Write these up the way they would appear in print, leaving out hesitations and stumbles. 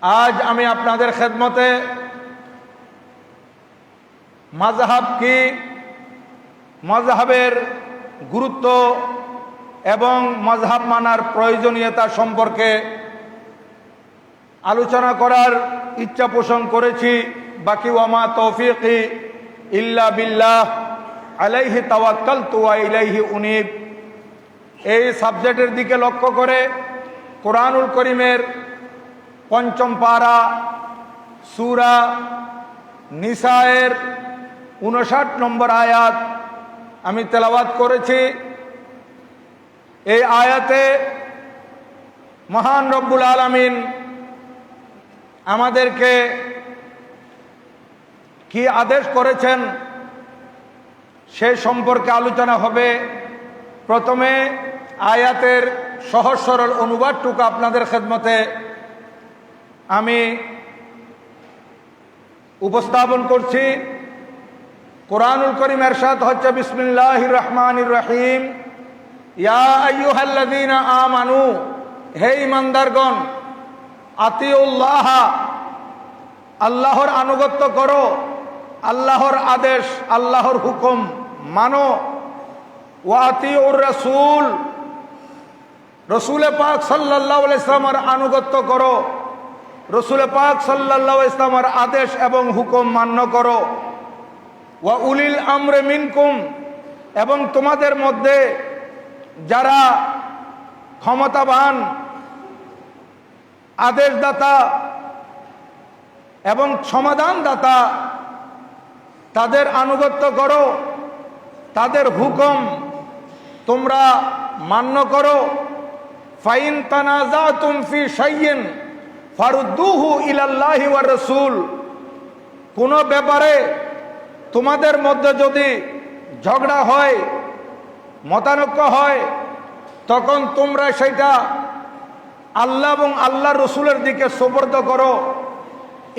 আজ আমি আপনাদের খেদমতে মাযহাব কি, মাযহাবের গুরুত্ব এবং মাযহাব মানার প্রয়োজনীয়তা সম্পর্কে আলোচনা করার ইচ্ছা পোষণ করেছি। বাকি ওয়ামা তৌফিকি ইল্লা বিল্লাহ আলাইহি তাওয়াক্কালতু ওয়া ইলাইহি উনীব। এই সাবজেক্টের দিকে লক্ষ্য করে কোরআনুল করিমের পঞ্চম পারা সূরা নিসায়ের 59 নম্বর আয়াত আমি তেলাওয়াত করেছি। এই আয়াতে মহান রব্বুল আলামিন আমাদেরকে কি আদেশ করেছেন সেই সম্পর্কে আলোচনা হবে। প্রথমে আয়াতের সহজ সরল অনুবাদটুকু আপনাদের খেদমতে আমি উপস্থাপন করছি। কোরআনুল কারীম ইরশাদ হচ্ছে, বিসমিল্লাহির রহমানির রহিম, ইয়া আইয়ুহাল্লাযীনা আমানু, হে ঈমানদারগণ, আতিউল্লাহ, আল্লাহর আনুগত্য করো, আল্লাহর আদেশ আল্লাহর হুকুম মানো, ওয়া আতিউর রাসূল, রসুল পাক সাল্লাল্লাহু আলাইহি ওয়াসাল্লামের আনুগত্য করো, রসুল পাক সাল্লাল্লাহু আলাইহি ওয়াসাল্লামের আদেশ এবং হুকুম মান্য করো, ওয়া উলিল আমরে মিনকুম, এবং তোমাদের মধ্যে যারা ক্ষমতাবান, আদেশদাতা এবং সমাধানদাতা, তাদের আনুগত্য করো, তাদের হুকুম তোমরা মান্য করো। ফাইন তানাজাতুম ফি শাইইন ফারুদ্দুহু ইলাল্লাহি ওয়ার রাসূল, কোন ব্যাপারে তোমাদের মধ্যে যদি ঝগড়া হয়, মতানৈক্য হয়, তখন তোমরা সেটা আল্লাহ এবং আল্লাহর রসুলের দিকে সুপর্দ করো।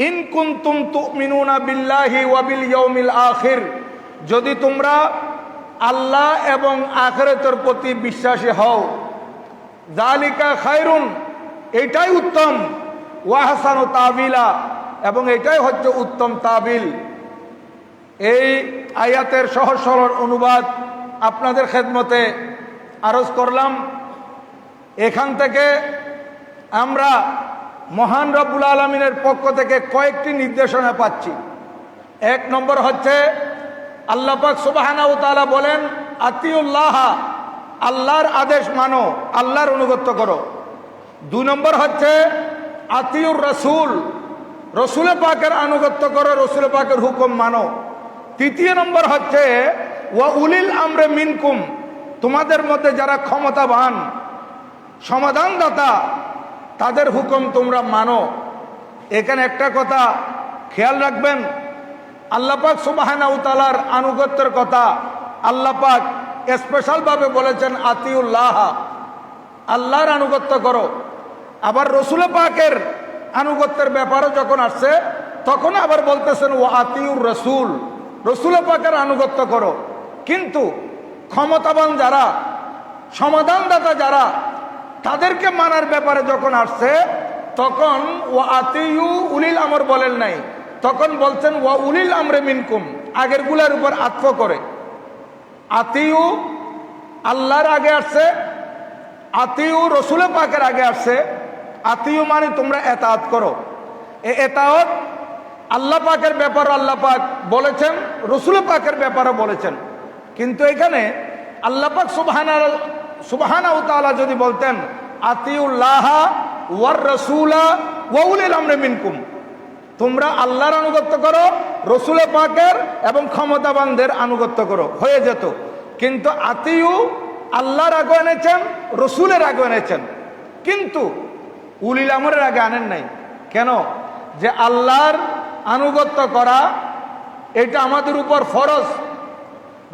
ইন কুনতুম তুমিনুনা বিল্লাহি ওয়া বিল ইয়াউমিল আখির, যদি তোমরা আল্লাহ এবং আখিরাতের প্রতি বিশ্বাসী হও। যালিকা খায়রুন, এটাই উত্তম। ওয়া হাসানু তাবিলা, এবং এটাই হচ্ছে উত্তম তাবিল। এই আয়াতের সহজ সরল অনুবাদ আপনাদের খেদমতে আরজ করলাম। এখান থেকে আমরা মহান রব্বুল আলামিনের পক্ষ থেকে কয়েকটি নির্দেশনা পাচ্ছি। এক নম্বর হচ্ছে, আল্লাহ পাক সুবহানাহু ওয়া তাআলা বলেন, আতিউল্লাহ, আল্লাহর আদেশ মানো, আল্লাহর অনুগত্য করো। দুই নম্বর হচ্ছে আতিউর রাসূল, রসুল পাকের আনুগত্য করো, রসুল পাকের হুকুম মানো। তৃতীয় নম্বর হচ্ছে ওয়া উলিল আমরে মিনকুম, তোমাদের মধ্যে যারা ক্ষমতাবান, সমাধানদাতা, তাদের হুকুম তোমরা মানো। এখানে একটা কথা খেয়াল রাখবেন, আল্লাহ পাক সুবহানাহু ওয়া তাআলার আনুগত্যের কথা আল্লাহ পাক স্পেশালভাবে বলেছেন, আতিউল্লাহ, আল্লাহর আনুগত্য করো। আবার রসুল পাকের আনুগত্যের ব্যাপারে যখন আসছে, তখন আবার বলতেছেন ওয়া আতিউর রাসূল, রসুল পাকের আনুগত্য করো। কিন্তু ক্ষমতাবান যারা, সমাধানদাতা যারা, তাদেরকে মানার ব্যাপারে যখন আসছে, তখন ওয়া আতিউ উলিল আমর বলেন নাই, তখন বলছেন ওয়া উলিল আমরে মিনকুম, আগের গুলার উপর আত্ফ করে। আতিউ আল্লাহর আগে আসছে, আতিউ রসুল পাকের আগে আসছে। আতিউ মানে তোমরা এতাআত করো। এই এতাআত আল্লাহ পাকের ব্যাপারে আল্লাহ পাক বলেছেন, রসুল পাকের ব্যাপারে বলেছেন। কিন্তু এখানে আল্লাহ পাক সুবহানাহু ওয়া তাআলা যদি বলতেন আতিউল্লাহ ওয়ার রাসূলা ওয়া উলিল আমরি মিনকুম, তোমরা আল্লাহর আনুগত্য করো, রসুল পাকের এবং ক্ষমতাবানদের আনুগত্য করো, হয়ে যেত। কিন্তু আতিউ আল্লাহর আগে এনেছেন, রসুলের আগে এনেছেন, কিন্তু উলিল আমরের আগে আনেন নাই। কেন? যে আল্লাহর আনুগত্য করা এটা আমাদের উপর ফরজ,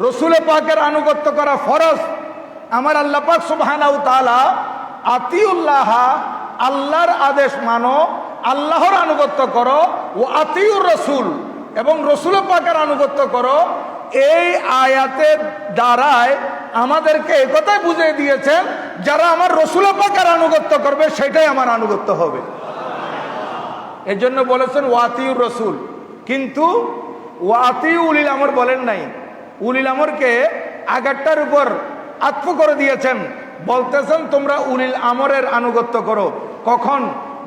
রসুল পাকের আনুগত্য করা ফরজ। আমার আল্লাহ পাক সুবহানাহু ওয়া তাআলা আতিউল্লাহ, আল্লাহর আদেশ মানো, আল্লাহর আনুগত্য করো, ও আতিউর রাসূল, এবং রসুল পাকের আনুগত্য করো। এই আয়াতের দ্বারায় আমাদেরকে একথাই বুঝিয়ে দিয়েছেন, যারা আমার রসুল পাকের আনুগত্য করবে সেটাই আমার আনুগত্য হবে। এজন্য বলেছেন ওয়াতিউর রসুল, কিন্তু ওয়াতিউ উলিল আমর বলেন নাই। উলিল আমরকে আগেরটার উপর আত্ম করে দিয়েছেন, বলতেছেন তোমরা উলিল আমরের আনুগত্য করো। কখন?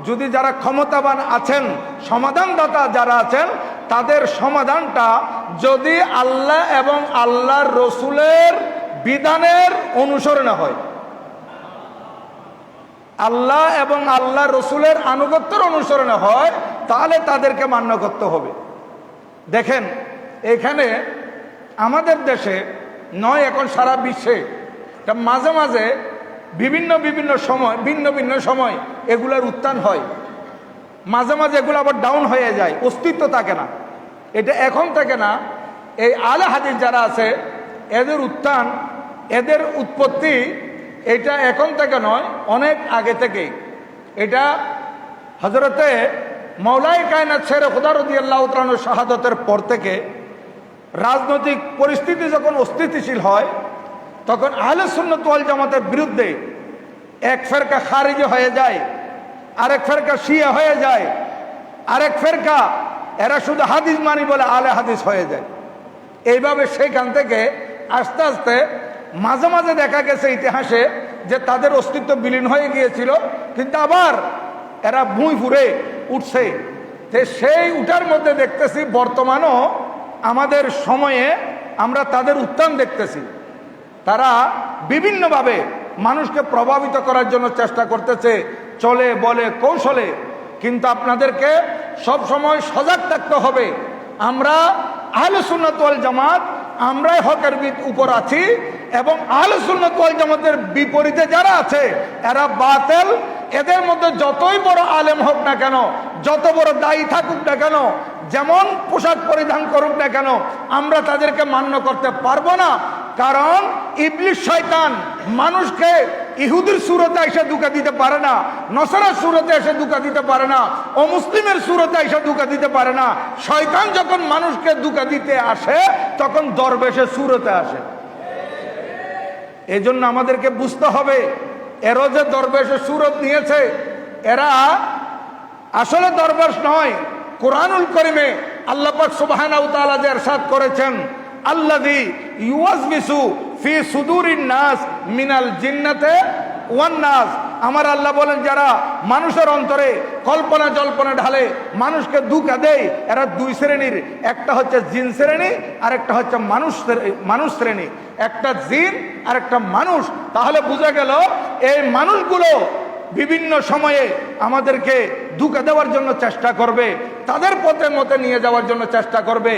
যদি যারা ক্ষমতাবান আছেন, সমাধানদাতা যারা আছেন, তাদের সমাধানটা যদি আল্লাহ এবং আল্লাহর রসুলের বিধানের অনুসরণে হয়, আল্লাহ এবং আল্লাহ রসুলের আনুগত্যের অনুসরণে হয়, তাহলে তাদেরকে মান্য করতে হবে। দেখেন এখানে আমাদের দেশে নয়, এখন সারা বিশ্বে মাঝে মাঝে বিভিন্ন সময় ভিন্ন ভিন্ন সময় এগুলোর উত্থান হয়, মাঝে মাঝে এগুলো আবার ডাউন হয়ে যায়, অস্তিত্ব থাকে না। এটা এখন থেকে না, এই আলে হাদিস যারা আছে এদের উত্থান, এদের উৎপত্তি এটা এখন থেকে নয়, অনেক আগে থেকেই। এটা হযরতে মাওলাই কায়নাত শেরে খুদা রাদিয়াল্লাহু তাআলা শাহাদাতের পর থেকে রাজনৈতিক পরিস্থিতি যখন অস্থিতিশীল হয়, তখন আহলে সুন্নাত ওয়াল জামাতের বিরুদ্ধে এক ফেরকা খারিজি হয়ে যায়, আরেক ফেরকা শিয়া হয়ে যায়, আরেক ফেরকা এরা শুধু হাদিস মানি বলে আলে হাদিস হয়ে যায়। এইভাবে সেখান থেকে আস্তে আস্তে মাঝে মাঝে দেখা গেছে ইতিহাসে যে তাদের অস্তিত্ব বিলীন হয়ে গিয়েছিল, কিন্তু আবার এরা ভুঁই ফুরে উঠছে। সেই উঠার মধ্যে দেখতেছি বর্তমানও আমাদের সময়ে আমরা তাদের উত্থান দেখতেছি। তারা বিভিন্নভাবে মানুষকে প্রভাবিত করার জন্য চেষ্টা করতেছে, চলে বলে কৌশলে। কিন্তু আপনাদেরকে সব সময় সজাগ থাকতে হবে। আমরা আহলে সুন্নাত ওয়াল জামাত, আমরাই হকের উপর আছি, এবং আহলে সুন্নাত ওয়াল জামাতের বিপরীতে যারা আছে এরা বাতিল। এদের মধ্যে যতই বড় আলেম হোক না কেন, যত বড় দায়ী থাকুক না কেন, যেমন পোশাক পরিধান করুক না কেন, আমরা তাদেরকে মান্য করতে পারবো না। কারণ ইবলিস শয়তান মানুষকে ইহুদির সুরতে এসে ধোঁকা দিতে পারে না, নসরার সুরতে এসে ধোঁকা দিতে পারে না, অমুসলিমের সুরতে এসে ধোঁকা দিতে পারে না। শয়তান যখন মানুষকে ধোঁকা দিতে আসে তখন দরবেশের সুরতে আসে। এজন্য আমাদেরকে বুঝতে হবে, এরা যে দরবেশের সুরত নিয়েছে, এরা আসলে দরবেশ নয়। কোরআনুল কারীমে আল্লাহ পাক সুবহানাহু ওয়া তাআলা যে ইরশাদ করেছেন, আল্লাযী ইউওয়াসবিসু ফি সুদুরিন নাস মিনাল জিন্নাতি ওয়ান নাস। আমার আল্লাহ বলেন, যারা মানুষের অন্তরে কল্পনা জল্পনা ঢালে, মানুষকে ধোঁকা দেয়, এরা দুই শ্রেণীর। একটা হচ্ছে জিন শ্রেণী, আর একটা হচ্ছে মানুষ শ্রেণী। একটা জিন আর একটা মানুষ। তাহলে বোঝা গেল এই মানুষগুলো বিভিন্ন সময়ে আমাদেরকে ধোঁকা দেওয়ার জন্য চেষ্টা করবে, তাদের পথে মতে নিয়ে যাওয়ার জন্য চেষ্টা করবে।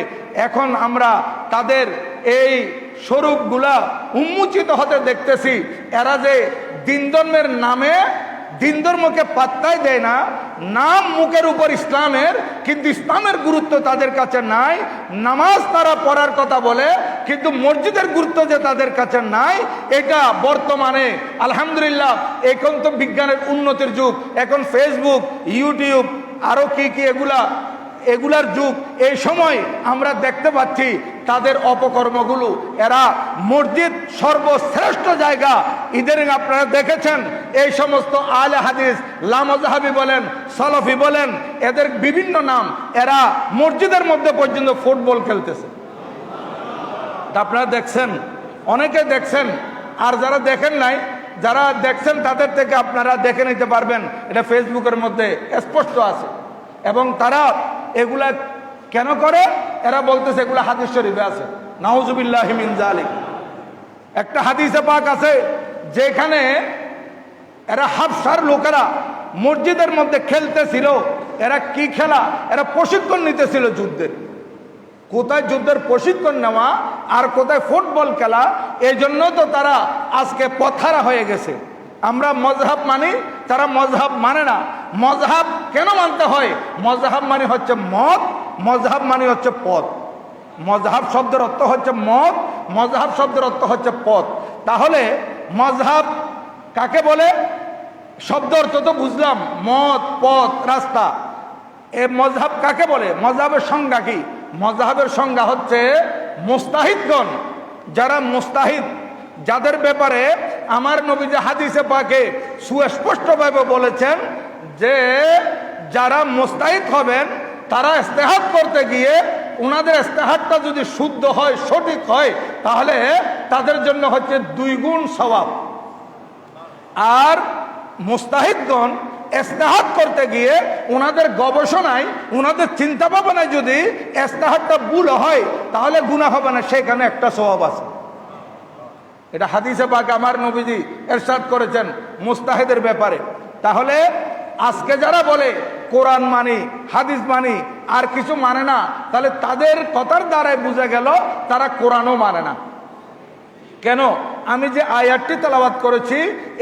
এখন আমরা তাদের এই স্বরূপগুলা উন্মোচিত হতে দেখতেছি। এরা যে দিন ধর্মের নামে দিন ধর্মকে পাত্তাই দেয় না, নাম মুখের উপর ইসলামের, কিন্তু ইসলামের গুরুত্ব তাদের কাছে নাই। নামাজ তারা পড়ার কথা বলে, কিন্তু মসজিদের গুরুত্ব যে তাদের কাছে নাই, এটা বর্তমানে আলহামদুলিল্লাহ এখন তো বিজ্ঞানের উন্নতির যুগ, এখন ফেসবুক, ইউটিউব, আরো কি কি এগুলার যুগ। এই সময় আমরা দেখতে পাচ্ছি তাদের অপকর্মগুলো। এরা মসজিদ সর্বশ্রেষ্ঠ জায়গা, ইদানিং আপনারা দেখেছেন এই সমস্ত আলে হাদিস, লামাযহাবি বলেন, সালাফি বলেন, এদের বিভিন্ন নাম, এরা মসজিদের মধ্যে পর্যন্ত ফুটবল খেলতেছে। আপনারা দেখছেন, অনেকে দেখছেন, আর যারা দেখেন নাই, যারা দেখছেন তাদের থেকে আপনারা দেখে নিতে পারবেন। এটা ফেসবুকের মধ্যে স্পষ্ট আছে। এবং তারা এগুলা কেন করে? এরা বলতেছে এগুলা হাদিস শরীফে আছে। নাউজুবিল্লাহি মিন যালিক। একটা হাদিসে পাক আছে যেখানে এরা হাবশার লোকেরা মসজিদের মধ্যে খেলতেছিল। এরা কি খেলা? এরা প্রশিক্ষণ নিতেছিল যুদ্ধের। কোথায় যুদ্ধের প্রশিক্ষণ নেওয়া আর কোথায় ফুটবল খেলা। এই জন্য তো তারা আজকে পথহারা হয়ে গেছে। আমরা মজহাব মানি, তারা মজহাব মানে না। মজহাব কেন মানতে হয়? মজহাব মানে হচ্ছে মত, মজহাব মানে হচ্ছে পথ। মজহাব শব্দের অর্থ হচ্ছে মত, মজহাব শব্দের অর্থ হচ্ছে পথ। তাহলে মজহাব কাকে বলে? শব্দ অর্থ তো বুঝলাম, মত, পথ, রাস্তা। এ মজহাব কাকে বলে? মজহাবের সংজ্ঞা কি? মজহাবের সংজ্ঞা হচ্ছে মুস্তাহিদগণ, যারা মুস্তাহিদ, যাদের ব্যাপারে আমার নবী যে হাদিসে পাকে সুস্পষ্টভাবে বলেছেন যে যারা মুস্তাহিদ হবেন তারা ইস্তেহাদ করতে গিয়ে ওনাদের ইস্তেহাদটা যদি শুদ্ধ হয়, সঠিক হয়, তাহলে তাদের জন্য হচ্ছে 2 গুণ সওয়াব। আর মুস্তাহিদগণ ইস্তেহাদ করতে গিয়ে ওনাদের গবেষণায়, ওনাদের চিন্তা ভাবনায় যদি ইস্তেহাদটা ভুল হয়, তাহলে গুনাহ হবে না, সেখানে একটা সওয়াব আছে। এটা হাদিসে পাক আমার নবীজি ইরশাদ করেছেন মুস্তাহিদের ব্যাপারে। তাহলে আজকে যারা বলে কোরআন মানি, হাদিস মানি, আর কিছু মানে না, তাহলে তাদের কথার দ্বারাই বোঝা গেল তারা কোরআনও মানে না। কেন? আমি যে আয়াতটি তেলাওয়াত করেছি,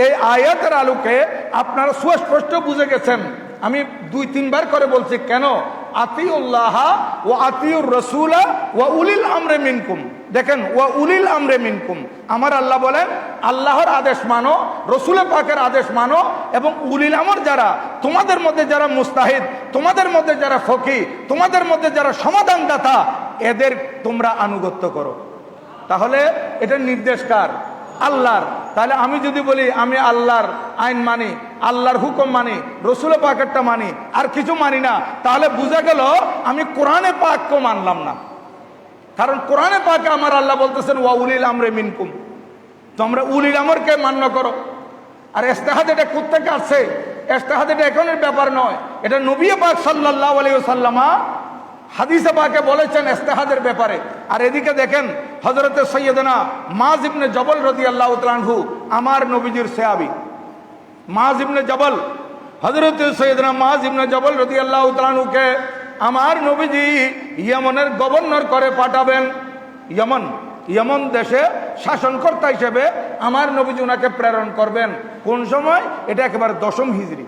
এই আয়াতের আলোকে আপনারা সুস্পষ্ট বুঝে গেছেন। আমি 2-3 বার করে বলছি কেন, আতিউল্লাহ ওয়া আতিউর রাসূলা ওয়া উলিল আমরে মিনকুম। দেখেন, ওয়া উলিল আমরে মিনকুম, আমার আল্লাহ বলেন আল্লাহর আদেশ মানো, রসুল পাকের আদেশ মানো, এবং উলিল আমর যারা তোমাদের মধ্যে যারা মুস্তাহিদ, তোমাদের মধ্যে যারা ফকি, তোমাদের মধ্যে যারা সমাধানদাতা, এদের তোমরা আনুগত্য করো। তাহলে এটা নির্দেশ কার? আল্লাহর। তাহলে আমি যদি বলি আমি আল্লাহর আইন মানি, আল্লাহর হুকুম মানি, রসুল পাকেরটা মানি, আর কিছু মানি না, তাহলে বোঝা গেল আমি কোরআনে পাককে মানলাম না। কারণ কোরআনে পাকে আমার আল্লাহ বলতেছেন ওয়া উলিল আমরে মিনকুম, তোমরা উলিল আমরকে মান্য করো। আর ইস্তেহাদ এটা কোত্থেকে আসছে? ইস্তেহাদ এটা এখনের ব্যাপার নয়, এটা নবী পাক সাল্লাল্লাহু আলাইহি ওয়াসাল্লাম হাদিসে পাকে বলেছেন ইস্তেহাদের ব্যাপারে। আর এদিকে দেখেন হযরতে সৈয়দনা মুআয ইবনে জবল রাদিয়াল্লাহু তাআলা আনহু, আমার নবীজির সাহাবী মুআয ইবনে জবল, হযরতে সৈয়দনা মুআয ইবনে জবল রাদিয়াল্লাহু তাআলা আনহুকে আমার নবীজি ইয়েমনের গভর্নর করে পাঠাবেন। ইয়েমন দেশে শাসনকর্তা হিসেবে আমার নবীজি ওনাকে প্রেরণ করবেন। কোন সময়? এটা একেবারে 10ম হিজরি,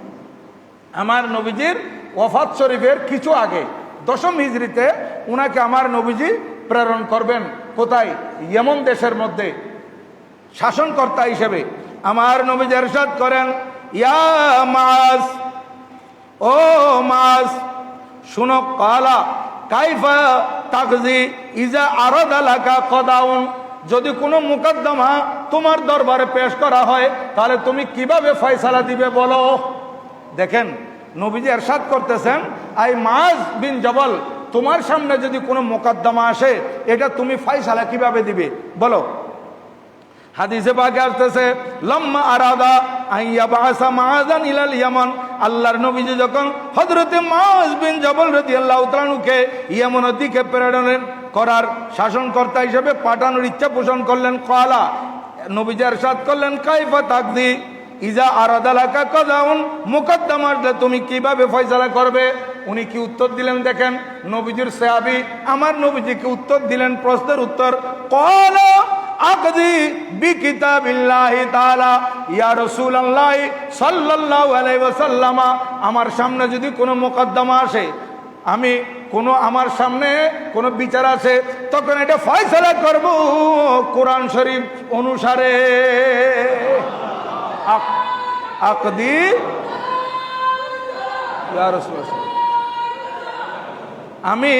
আমার নবীজির ওয়াফাত শরীফের কিছু আগে 10ম হিজরিতে উনাকে আমার নবীজি প্রেরণ করবেন। কোথায়? ইয়েমন দেশের মধ্যে শাসনকর্তা হিসেবে। আমার নবীজি ইরশাদ করেন, ইয়া মুআয, ও মুআয শুনো, কালা কাইফা তাকজি ইজা আরাদা লাকা কদাউন, যদি কোনো মুকদ্দমা তোমার দরবারে পেশ করা হয়, তাহলে তুমি কিভাবে ফয়সালা দিবে বলো। দেখেন নবীজি ইরশাদ করতেছেন, আই মুআয বিন জবল, তোমার সামনে যদি কোনো মোকদ্দমা আসে, এটা তুমি ফয়সালা কিভাবে দিবে বলো। হাদিসে পাকে আসতেছে, লাম্মা আরাদা আইয়াবাসা মুআযান ইলাল ইয়ামান, আল্লাহর নবীজি যখন হযরতে মুআয বিন জবল রাদিয়াল্লাহু তাআলা আনহুকে ইয়ামানের দিকে প্রেরণ করার শাসনকর্তা হিসেবে পাঠানোর ইচ্ছা পোষণ করলেন, কালা নবীজি ইরশাদ করলেন, কাইফা তাকদি ইজা আরাদা লাকা কদাউন, মুকদ্দমা আসলে তুমি কিভাবে ফয়সালা করবে। উনি কি উত্তর দিলেন? দেখেন নবীজির সাহাবী আমার নবীজিকে উত্তর দিলেন, প্রশ্নের উত্তর, ক্বালা আকদি বিকিতাবিল্লাহি তাআলা, ইয়া রাসূলুল্লাহ সাল্লাল্লাহু আলাইহি ওয়াসাল্লাম, আমার সামনে যদি কোনো মোকদ্দমা আসে, আমি কোনো আমার সামনে কোনো বিচার আছে, তখন এটা ফয়সালা করব কোরআন শরীফ অনুসারে। আকদি ইয়া রাসূলুল্লাহ, আমি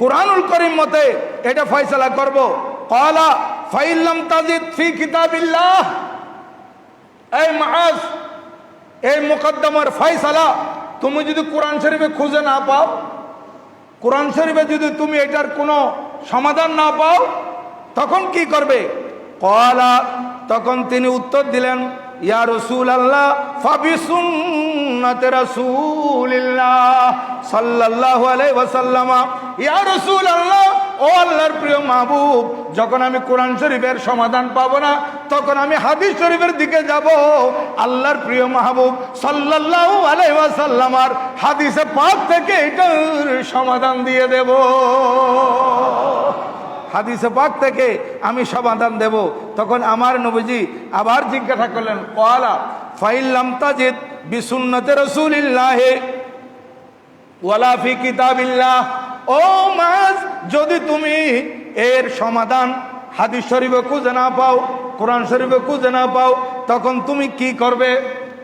কুরআনুল কারীম মতে এটা ফয়সালা করব। ক্বালা ফাইল্লাম তাজিদ ফি কিতাবিল্লাহ, এই মুআয, এই মুকদ্দমার ফয়সালা তুমি যদি কোরআন শরীফে খুঁজে না পাও, কোরআন শরীফে যদি তুমি এটার কোনো সমাধান না পাও, তখন কি করবে? ক্বালা, তখন তিনি উত্তর দিলেন, ইয়া রাসূলুল্লাহ ফাবিসুন্নাতি রাসূলিল্লাহ সাল্লাল্লাহু আলাইহি ওয়াসাল্লাম, ইয়া রাসূলুল্লাহ, ও আল্লাহর প্রিয় মাহবুব, যখন আমি কোরআন শরীফের সমাধান পাবো না, তখন আমি হাদিস শরীফের দিকে যাব। আল্লাহর প্রিয় মাহবুব সাল্লাল্লাহু আলাইহি ওয়াসাল্লামের হাদিসে পাক থেকে এটার সমাধান দিয়ে দেব। হাদিসে পাক থেকে আমি সমাধান দেব। তখন আমার নবীজি আবার জিজ্ঞাসা করলেন, ক্বালা ফাইল্লাম তাজিদ বিসুন্নতি রাসূলিল্লাহ ওয়ালা ফি কিতাবিল্লাহ, ও মুআয, যদি তুমি এর সমাধান হাদিস শরীফে খুঁজে না পাও, কোরআন শরীফে খুঁজে না পাও, তখন তুমি কি করবে?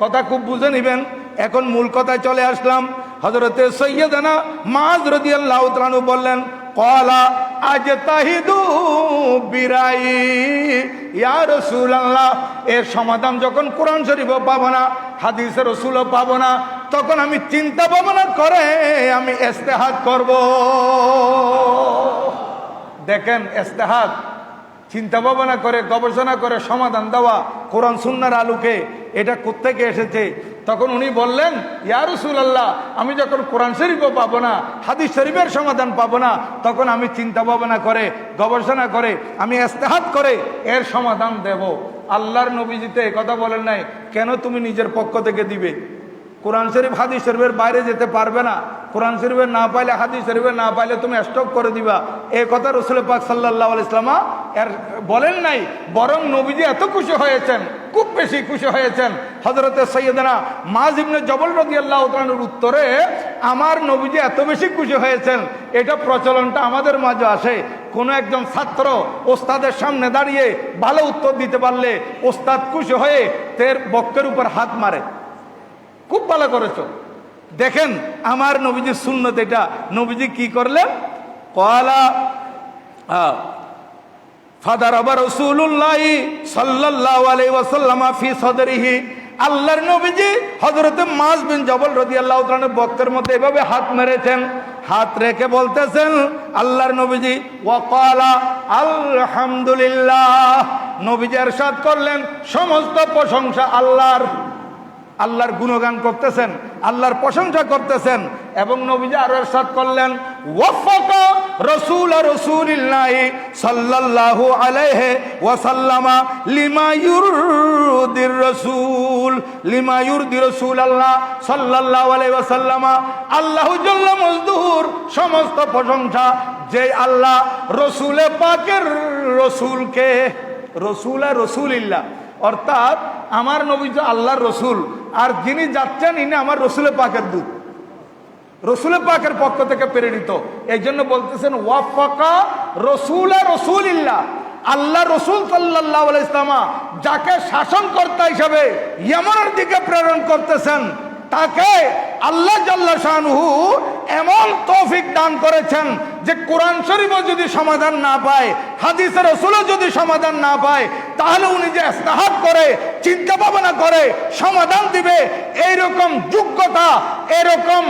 কথা খুব বুঝে নিবেন। এখন মূল কথায় চলে আসলাম। হযরতে সাইয়্যিদানা মুআয রাদিয়াল্লাহু তাআলা আনহু বললেন, ক্বালা আজতাহিদু বিরাই, ইয়া রাসূলুল্লাহ, এর সমাধান যখন কোরআন শরীফও পাবো না, হাদিসে রাসূলও পাবো না, তখন আমি চিন্তা ভাবনা করে আমি ইস্তেহাদ করব। দেখেন ইস্তেহাদ, চিন্তা ভাবনা করে গবেষণা করে সমাধান দেওয়া কোরআন সুন্নাহর আলোকে, এটা কোত্থেকে এসেছে? তখন উনি বললেন, ইয়া রাসূলুল্লাহ, আমি যখন কোরআন শরীফও পাবো না, হাদিস শরীফের সমাধান পাবো না, তখন আমি চিন্তা ভাবনা করে গবেষণা করে আমি ইস্তেহাদ করে এর সমাধান দেব। আল্লাহর নবীজিতে এই কথা বলেন নাই, কেন তুমি নিজের পক্ষ থেকে দিবে? কোরআন শরীফ হাদিস শরীফের বাইরে যেতে পারবে না, কোরআন শরীফের না পাইলে হাদিস শরীফের না পাইলে তুমি স্টপ করে দিবা, এই কথা রাসূল পাক সাল্লাল্লাহু আলাইহি ওয়াসাল্লাম এর বলেন নাই। বরং নবীজি এত খুশি হয়েছেন, খুব বেশি খুশি হয়েছেন, হযরতে সাইয়্যিদানা মুআয ইবনে জবল রাদিয়াল্লাহু তাআলার উত্তরে আমার নবীজি এত বেশি খুশি হয়েছেন, এটা প্রচলনটা আমাদের মাঝে আসে। কোন একজন ছাত্র ওস্তাদের সামনে দাঁড়িয়ে ভালো উত্তর দিতে পারলে ওস্তাদ খুশি হয়ে তার বক্কের উপর হাত মারে, খুব ভালো করেছো। দেখেন আমার নবীজির সুন্নত এটা। নবীজি কি করলেন? ক্বালা ফাদারাবা রাসূলুল্লাহ সাল্লাল্লাহু আলাইহি ওয়াসাল্লাম ফি সাদরিহি। আল্লাহর নবীজি হযরত মুআয বিন জবল রাদিয়াল্লাহু তাআলা বক্কের মধ্যে এভাবে হাত মেরেছেন, হাত রেখে বলতেছেন আল্লাহর নবীজি, ওয়া ক্বালা আলহামদুলিল্লাহ। নবীজি ইরশাদ করলেন সমস্ত প্রশংসা আল্লাহর। আল্লাহর গুণগান করতেছেন, আল্লাহর প্রশংসা করতেছেন। এবং নবীজি আরো ইরশাদ করলেন, ওয়াফাকা রাসূলুল্লাহ সাল্লাল্লাহু আলাইহি ওয়াসাল্লাম লিমা ইউরদি রাসূলুল্লাহ সাল্লাল্লাহু আলাইহি ওয়াসাল্লাম। আল্লাহু জাল্লা মজদুর সমস্ত প্রশংসা যে আল্লাহ রসুলে পাকের রসুলকে, রসুলা রসুলিল্লাহ, অর্থাৎ আমার নবী যে আল্লাহর রসুল, আর যিনি যাচ্ছেন ইনি আমার রসুলে পাকের দূত, রসুলে পাকের পক্ষ থেকে প্রেরিত। এই জন্য বলতেছেন ওয়াফাকা রসুলা রসুলিল্লাহ। আল্লাহ রসুল সাল্লাল্লাহু আলাইহি ওয়াসাল্লাম যাকে শাসনকর্তা হিসাবে ইয়ামানের দিকে প্রেরণ করতেছেন, তাকে আল্লাহ জাল্লা শানুহু এমন তৌফিক দান করেছেন যে কোরআন শরীফও যদি সমাধান না পায়, হাদিসের রাসূলও যদি সমাধান না পায়, তাহলে উনি যে ইস্তেহাদ করে চিন্তা ভাবনা করে সমাধান দিবে, এইরকম যোগ্যতা, এরকম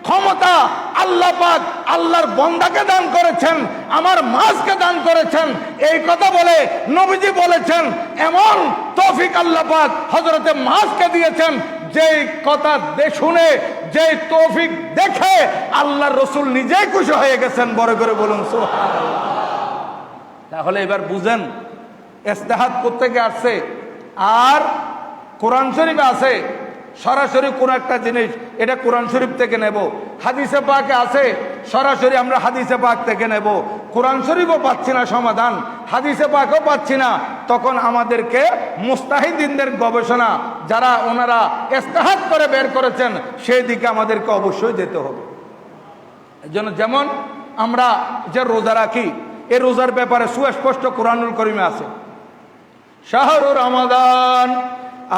ক্ষমতা আল্লাহ পাক আল্লাহর বান্দাকে দান করেছেন, আমার মুআযকে দান করেছেন। এই কথা বলে নবীজি বলেছেন এমন তৌফিক আল্লাহ পাক হযরতে মুআযকে দিয়েছেন, যে কথা শুনে, যে তৌফিক দেখে আল্লাহর রসুল নিজেই খুশি হয়ে গেছেন। বড় করে বলুন সুবহানাল্লাহ। তাহলে এবার বুঝেন ইস্তেহাদ কোত্থেকে আসছে। আর কোরআন শরীফে আছে সরাসরি কোন একটা জিনিস, এটা কোরআন শরীফ থেকে নেব। হাদিসে পাকে আছে সরাসরি আমরা হাদিসে পাক থেকে নেব। কোরআন শরীফও পাচ্ছি না সমাধান, হাদিসে পাকও পাচ্ছি না, তখন আমাদেরকে মুস্তাহিদিনদের গবেষণা, যারা ওনারা ইস্তেহাদ করে বের করেছেন, সেই দিকে আমাদেরকে অবশ্যই যেতে হবে। এই জন্য যেমন আমরা যে রোজা রাখি, এই রোজার ব্যাপারে সুস্পষ্ট কোরআনুল কারীমে আছে, শাহরু রমাদান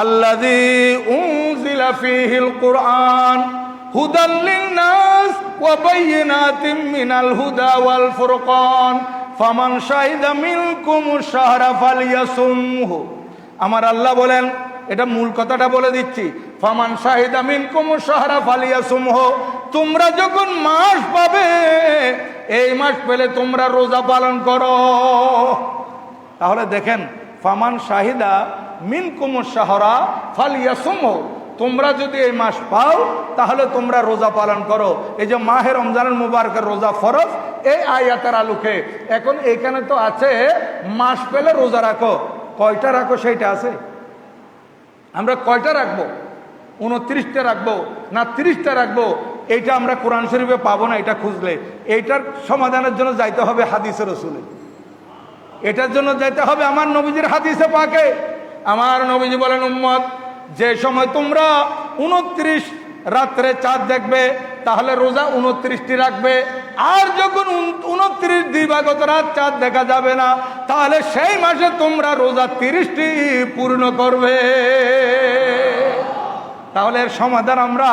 আল্লাযী উনজিলা ফীহিল কুরআন হুদাল লিন-নাস ওয়া বায়িনাতিন মিনাল হুদা ওয়াল ফুরকান ফামান শাহিদা মিনকুমুশ শাহরা ফালইয়াসুমহু। আমার আল্লাহ বলেন, এটা মূল কথাটা বলে দিচ্ছি, ফামান শাহিদা মিনকুমুশ শাহরা ফালইয়াসুমহু। তোমরা যখন মাস পাবে, এই মাস পেলে তোমরা রোজা পালন করো। তাহলে দেখেন, ফামান শাহিদা মিনকুমুশ শাহরা ফালইয়াসুমহু, তোমরা যদি এই মাস পাও তাহলে তোমরা রোজা পালন করো। এই যে মাহে রমজানুল মুবারকের রোজা ফরজ, এই আয়াতের আলোকে এখন এখানে তো আছে মাস পেলে রোজা রাখো, কয়টা রাখো সেইটা আছে। আমরা কয়টা রাখবো? 29টা রাখবো না 30টা রাখবো, এইটা আমরা কোরআন শরীফে পাবো না। এটা খুঁজলে এইটার সমাধানের জন্য যাইতে হবে হাদিসে রাসূলে, এটার জন্য যাইতে হবে আমার নবীজির হাদিসে পাকে। আমার নবীজি বলেন, উম্মত যে সময় তোমরা 29 রাত্রে চাঁদ দেখবে তাহলে রোজা 29টি রাখবে, আর যখন 29 দিবাগত রাত চাঁদ দেখা যাবে না তাহলে সেই মাসে তোমরা রোজা 30টি পূর্ণ করবে। তাহলে এর সমাধান আমরা